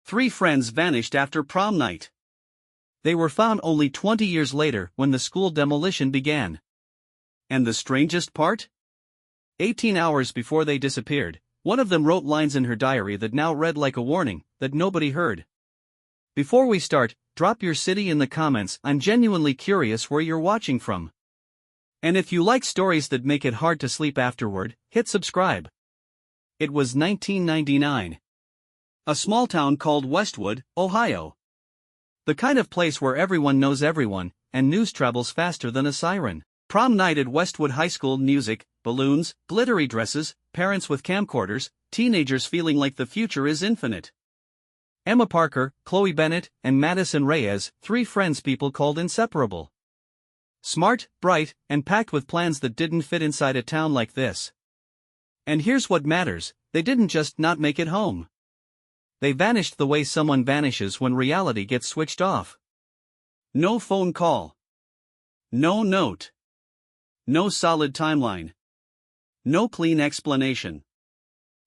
Three friends vanished after prom night. They were found only 20 years later when the school demolition began. And the strangest part? 18 hours before they disappeared, one of them wrote lines in her diary that now read like a warning that nobody heard. Before we start, drop your city in the comments. I'm genuinely curious where you're watching from. And if you like stories that make it hard to sleep afterward, hit subscribe. It was 1999. A small town called Westwood, Ohio. The kind of place where everyone knows everyone, and news travels faster than a siren. Prom night at Westwood High School, music, balloons, glittery dresses, parents with camcorders, teenagers feeling like the future is infinite. Emma Parker, Chloe Bennett, and Madison Reyes, three friends people called inseparable. Smart, bright, and packed with plans that didn't fit inside a town like this. And here's what matters, they didn't just not make it home. They vanished the way someone vanishes when reality gets switched off. No phone call. No note. No solid timeline. No clean explanation.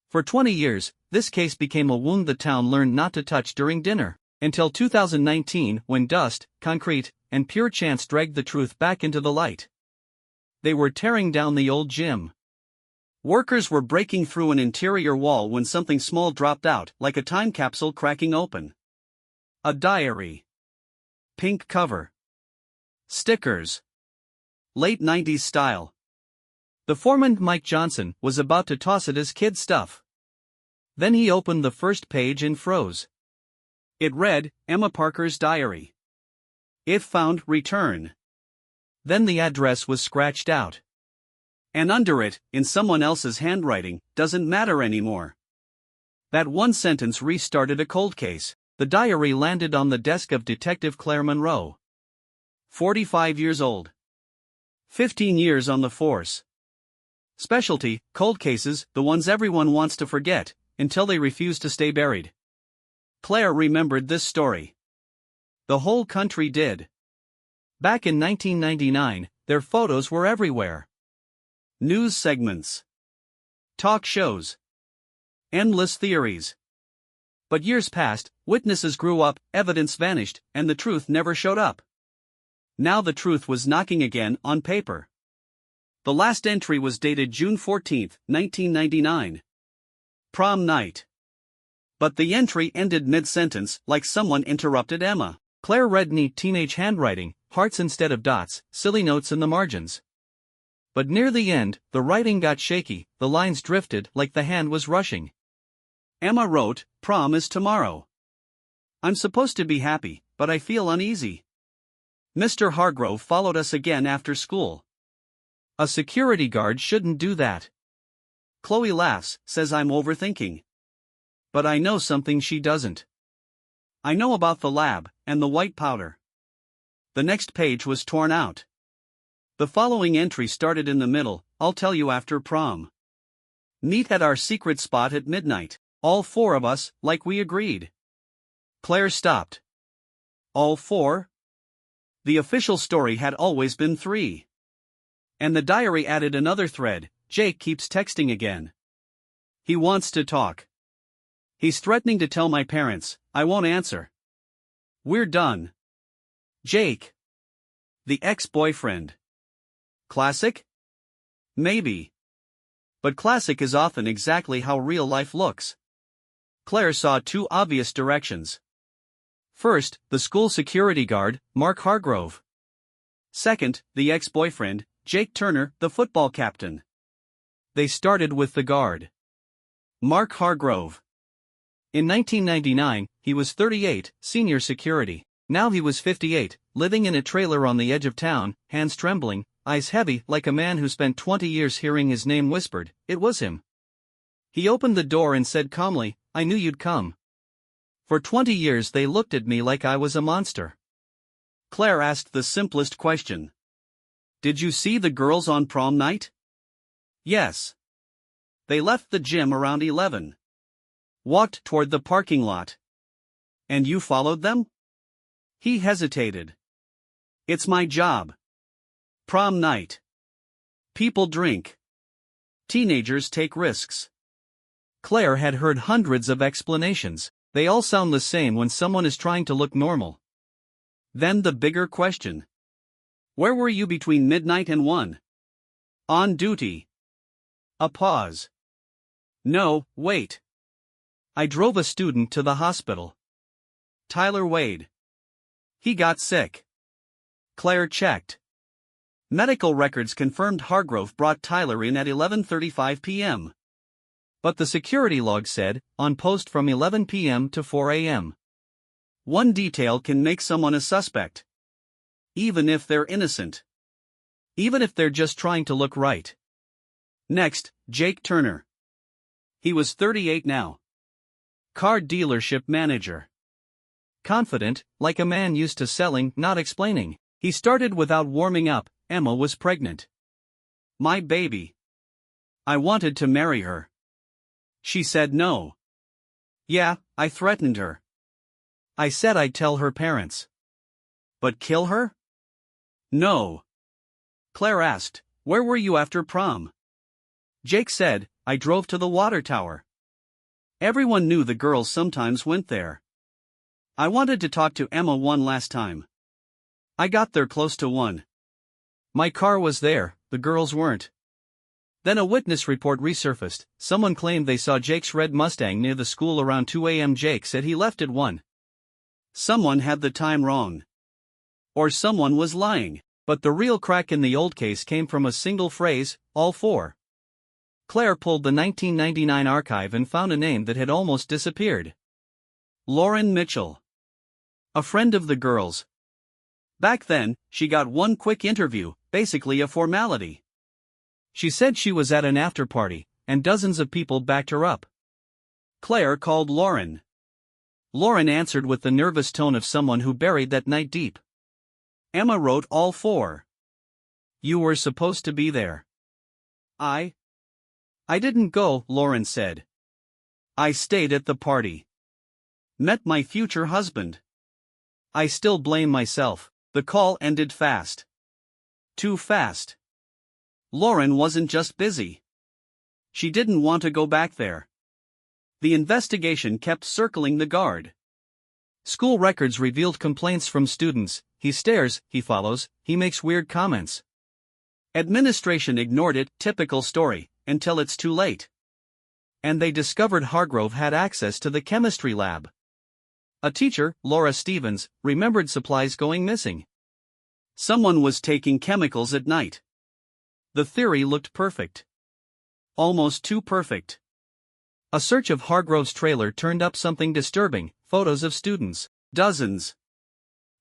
For 20 years, this case became a wound the town learned not to touch during dinner, until 2019 when dust, concrete, and pure chance dragged the truth back into the light. They were tearing down the old gym. Workers were breaking through an interior wall when something small dropped out, like a time capsule cracking open. A diary. Pink cover. Stickers. Late 90s style. The foreman, Mike Johnson, was about to toss it as kid stuff. Then he opened the first page and froze. It read, Emma Parker's diary. If found, return. Then the address was scratched out. And under it, in someone else's handwriting, doesn't matter anymore. That one sentence restarted a cold case. The diary landed on the desk of Detective Claire Monroe. 45 years old. 15 years on the force. Specialty, cold cases, the ones everyone wants to forget, until they refuse to stay buried. Claire remembered this story. The whole country did. Back in 1999, their photos were everywhere. News segments. Talk shows. Endless theories. But years passed, witnesses grew up, evidence vanished, and the truth never showed up. Now the truth was knocking again on paper. The last entry was dated June 14, 1999. Prom night. But the entry ended mid-sentence, like someone interrupted Emma. Claire read neat teenage handwriting, hearts instead of dots, silly notes in the margins. But near the end, the writing got shaky, the lines drifted like the hand was rushing. Emma wrote, Prom is tomorrow. I'm supposed to be happy, but I feel uneasy. Mr. Hargrove followed us again after school. A security guard shouldn't do that. Chloe laughs, says I'm overthinking. But I know something she doesn't. I know about the lab, and the white powder. The next page was torn out. The following entry started in the middle, I'll tell you after prom. Meet at our secret spot at midnight, all four of us, like we agreed. Claire stopped. All four? The official story had always been three. And the diary added another thread, Jake keeps texting again. He wants to talk. He's threatening to tell my parents, I won't answer. We're done. Jake. The ex-boyfriend. Classic? Maybe. But classic is often exactly how real life looks. Claire saw two obvious directions. First, the school security guard, Mark Hargrove. Second, the ex-boyfriend, Jake Turner, the football captain. They started with the guard. Mark Hargrove. In 1999, he was 38, senior security. Now he was 58, living in a trailer on the edge of town, hands trembling, eyes heavy like a man who spent 20 years hearing his name whispered. It was him. He opened the door and said calmly, I knew you'd come. For 20 years they looked at me like I was a monster. Claire asked the simplest question. Did you see the girls on prom night? Yes. They left the gym around 11. Walked toward the parking lot. And you followed them? He hesitated. It's my job. Prom night. People drink. Teenagers take risks. Claire had heard hundreds of explanations. They all sound the same when someone is trying to look normal. Then the bigger question. Where were you between midnight and 1? On duty. A pause. No, wait. I drove a student to the hospital. Tyler Wade. He got sick. Claire checked. Medical records confirmed Hargrove brought Tyler in at 11:35 p.m. But the security log said, on post from 11 p.m. to 4 a.m. One detail can make someone a suspect. Even if they're innocent. Even if they're just trying to look right. Next, Jake Turner. He was 38 now. Car dealership manager. Confident, like a man used to selling, not explaining. He started without warming up. Emma was pregnant. My baby. I wanted to marry her. She said no. Yeah, I threatened her. I said I'd tell her parents. But kill her? No. Claire asked, where were you after prom? Jake said, I drove to the water tower. Everyone knew the girls sometimes went there. I wanted to talk to Emma one last time. I got there close to 1. My car was there, the girls weren't. Then a witness report resurfaced. Someone claimed they saw Jake's red Mustang near the school around 2 a.m. Jake said he left at 1. Someone had the time wrong. Or someone was lying. But the real crack in the old case came from a single phrase, all 4. Claire pulled the 1999 archive and found a name that had almost disappeared. Lauren Mitchell. A friend of the girls. Back then, she got one quick interview, basically a formality. She said she was at an after-party, and dozens of people backed her up. Claire called Lauren. Lauren answered with the nervous tone of someone who buried that night deep. Emma wrote all 4. You were supposed to be there. I didn't go, Lauren said. I stayed at the party. Met my future husband. I still blame myself. The call ended fast. Too fast. Lauren wasn't just busy. She didn't want to go back there. The investigation kept circling the guard. School records revealed complaints from students. He stares, he follows, he makes weird comments. Administration ignored it, typical story, until it's too late. And they discovered Hargrove had access to the chemistry lab. A teacher, Laura Stevens, remembered supplies going missing. Someone was taking chemicals at night. The theory looked perfect. Almost too perfect. A search of Hargrove's trailer turned up something disturbing, photos of students, dozens.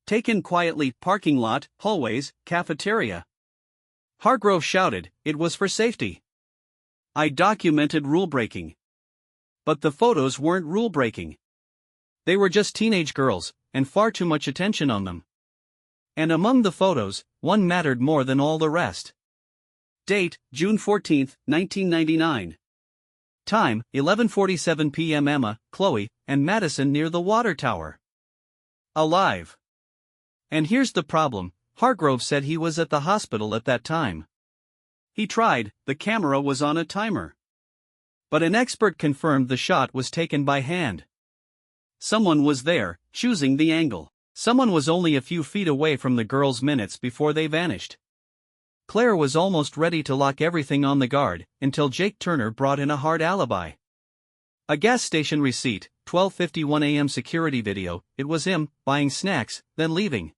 Taken quietly, parking lot, hallways, cafeteria. Hargrove shouted, it was for safety. I documented rule-breaking. But the photos weren't rule-breaking. They were just teenage girls, and far too much attention on them. And among the photos, one mattered more than all the rest. Date, June 14, 1999. Time, 11:47 p.m. Emma, Chloe, and Madison near the water tower. Alive. And here's the problem, Hargrove said he was at the hospital at that time. He tried, the camera was on a timer. But an expert confirmed the shot was taken by hand. Someone was there, choosing the angle. Someone was only a few feet away from the girls minutes before they vanished. Claire was almost ready to lock everything on the guard, until Jake Turner brought in a hard alibi. A gas station receipt, 12:51 a.m. security video, it was him, buying snacks, then leaving.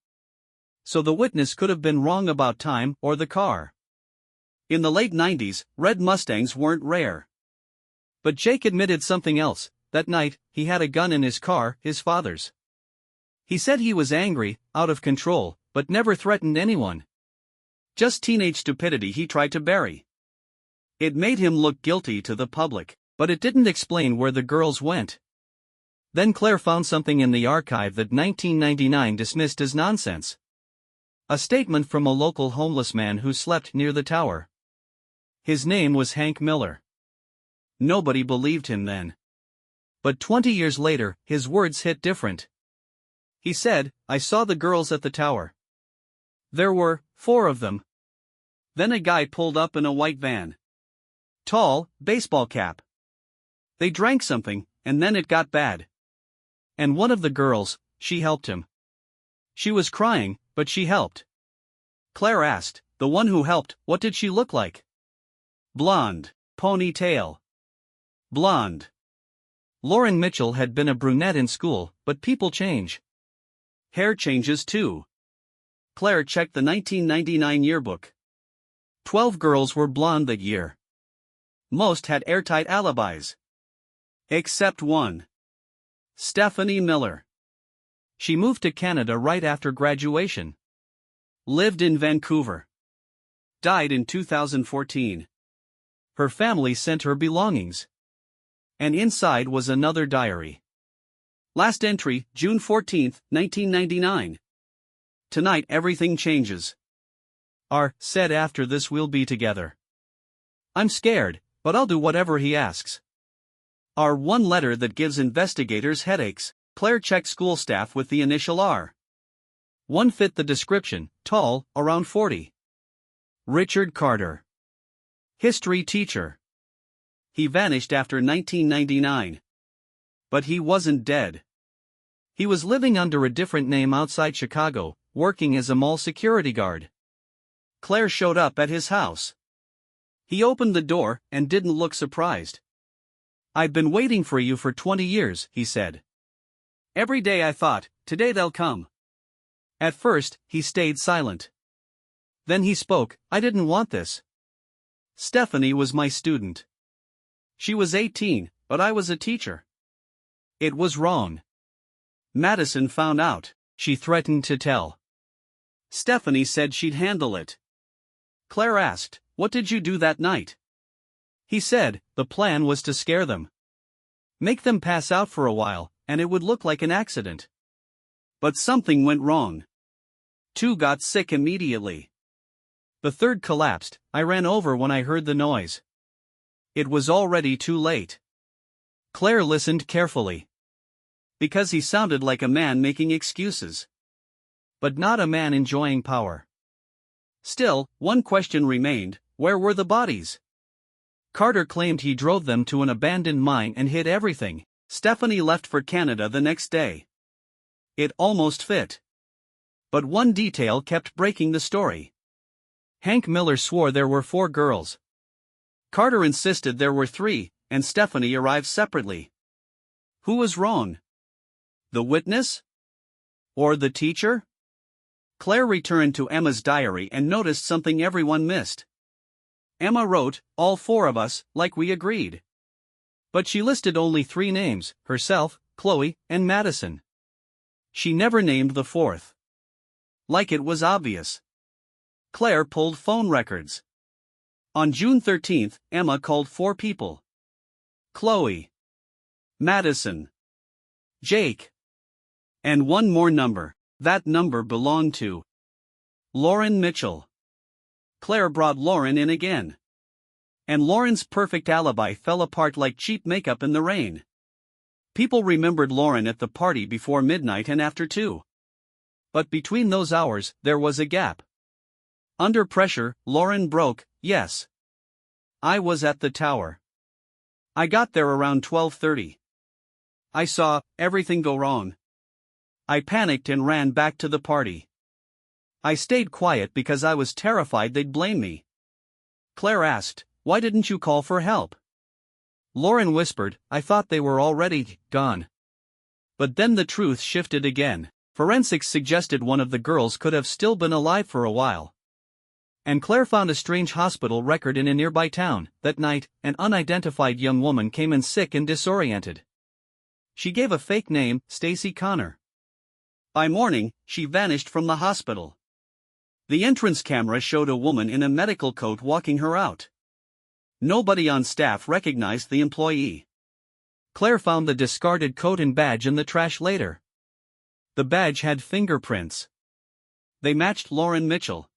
So the witness could have been wrong about time or the car. In the late 90s, red Mustangs weren't rare. But Jake admitted something else. That night, he had a gun in his car, his father's. He said he was angry, out of control, but never threatened anyone. Just teenage stupidity he tried to bury. It made him look guilty to the public, but it didn't explain where the girls went. Then Claire found something in the archive that 1999 dismissed as nonsense. A statement from a local homeless man who slept near the tower. His name was Hank Miller. Nobody believed him then. But 20 years later, his words hit different. He said, I saw the girls at the tower. There were 4 of them. Then a guy pulled up in a white van. Tall, baseball cap. They drank something, and then it got bad. And one of the girls, she helped him. She was crying, but she helped. Claire asked, the one who helped, what did she look like? Blonde. Ponytail. Blonde. Lauren Mitchell had been a brunette in school, but people change. Hair changes too. Claire checked the 1999 yearbook. 12 girls were blonde that year. Most had airtight alibis. Except one. Stephanie Miller. She moved to Canada right after graduation. Lived in Vancouver. Died in 2014. Her family sent her belongings. And inside was another diary. Last entry, June 14, 1999. Tonight everything changes. R. said after this we'll be together. I'm scared, but I'll do whatever he asks. R. One letter that gives investigators headaches. Claire checked school staff with the initial R. One fit the description, tall, around 40. Richard Carter. History teacher. He vanished after 1999. But he wasn't dead. He was living under a different name outside Chicago, working as a mall security guard. Claire showed up at his house. He opened the door and didn't look surprised. I've been waiting for you for 20 years, he said. Every day I thought, today they'll come. At first, he stayed silent. Then he spoke, I didn't want this. Stephanie was my student. She was 18, but I was a teacher. It was wrong. Madison found out, she threatened to tell. Stephanie said she'd handle it. Claire asked, what did you do that night? He said, the plan was to scare them. Make them pass out for a while, and it would look like an accident. But something went wrong. 2 got sick immediately. The 3rd collapsed. I ran over when I heard the noise. It was already too late. Claire listened carefully. Because he sounded like a man making excuses. But not a man enjoying power. Still, one question remained, where were the bodies? Carter claimed he drove them to an abandoned mine and hid everything. Stephanie left for Canada the next day. It almost fit. But one detail kept breaking the story. Hank Miller swore there were 4 girls. Carter insisted there were 3, and Stephanie arrived separately. Who was wrong? The witness? Or the teacher? Claire returned to Emma's diary and noticed something everyone missed. Emma wrote, all 4 of us, like we agreed. But she listed only 3 names, herself, Chloe, and Madison. She never named the 4th. Like it was obvious. Claire pulled phone records. On June 13, Emma called 4 people. Chloe. Madison. Jake. And one more number. That number belonged to Lauren Mitchell. Claire brought Lauren in again. And Lauren's perfect alibi fell apart like cheap makeup in the rain. People remembered Lauren at the party before midnight and after 2. But between those hours, there was a gap. Under pressure, Lauren broke, yes. I was at the tower. I got there around 12:30. I saw everything go wrong. I panicked and ran back to the party. I stayed quiet because I was terrified they'd blame me. Claire asked, why didn't you call for help? Lauren whispered, I thought they were already gone. But then the truth shifted again. Forensics suggested one of the girls could have still been alive for a while. And Claire found a strange hospital record in a nearby town. That night, an unidentified young woman came in sick and disoriented. She gave a fake name, Stacy Connor. By morning, she vanished from the hospital. The entrance camera showed a woman in a medical coat walking her out. Nobody on staff recognized the employee. Claire found the discarded coat and badge in the trash later. The badge had fingerprints. They matched Lauren Mitchell.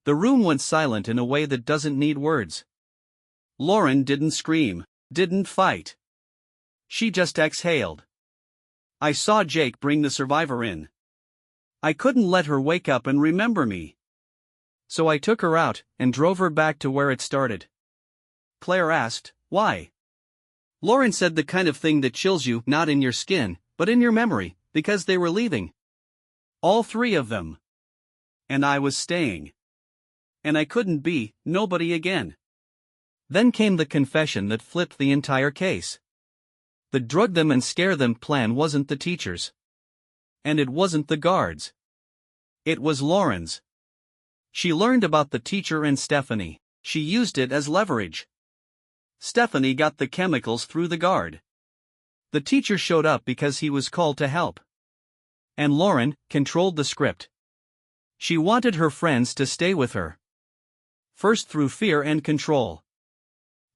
The room went silent in a way that doesn't need words. Lauren didn't scream, didn't fight. She just exhaled. I saw Jake bring the survivor in. I couldn't let her wake up and remember me. So I took her out and drove her back to where it started. Claire asked, why? Lauren said the kind of thing that chills you, not in your skin, but in your memory, because they were leaving. All three of them. And I was staying. And I couldn't be nobody again. Then came the confession that flipped the entire case. The drug them and scare them plan wasn't the teachers. And it wasn't the guards. It was Lauren's. She learned about the teacher and Stephanie. She used it as leverage. Stephanie got the chemicals through the guard. The teacher showed up because he was called to help. And Lauren controlled the script. She wanted her friends to stay with her. First through fear and control.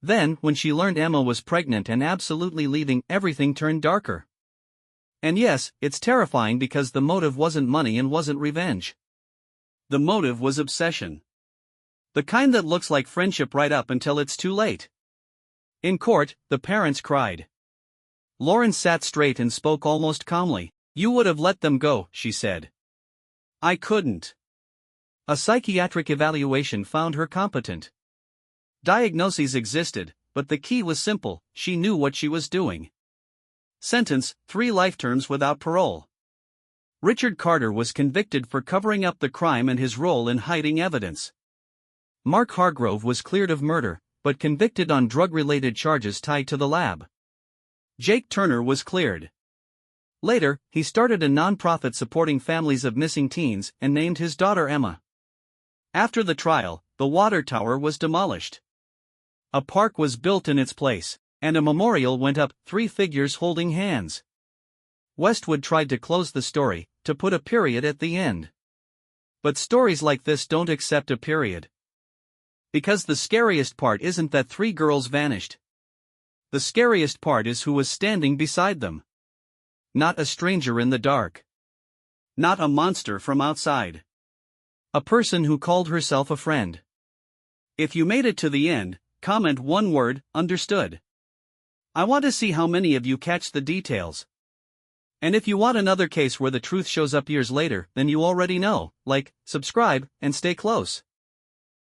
Then, when she learned Emma was pregnant and absolutely leaving, everything turned darker. And yes, it's terrifying because the motive wasn't money and wasn't revenge. The motive was obsession. The kind that looks like friendship right up until it's too late. In court, the parents cried. Lauren sat straight and spoke almost calmly. You would have let them go, she said. I couldn't. A psychiatric evaluation found her competent. Diagnoses existed, but the key was simple: she knew what she was doing. Sentence: 3 life terms without parole. Richard Carter was convicted for covering up the crime and his role in hiding evidence. Mark Hargrove was cleared of murder, but convicted on drug-related charges tied to the lab. Jake Turner was cleared. Later, he started a non-profit supporting families of missing teens and named his daughter Emma. After the trial, the water tower was demolished. A park was built in its place, and a memorial went up, 3 figures holding hands. Westwood tried to close the story, to put a period at the end. But stories like this don't accept a period. Because the scariest part isn't that 3 girls vanished. The scariest part is who was standing beside them. Not a stranger in the dark. Not a monster from outside. A person who called herself a friend. If you made it to the end, comment one word: understood. I want to see how many of you catch the details. And if you want another case where the truth shows up years later, then you already know. Like, subscribe, and stay close.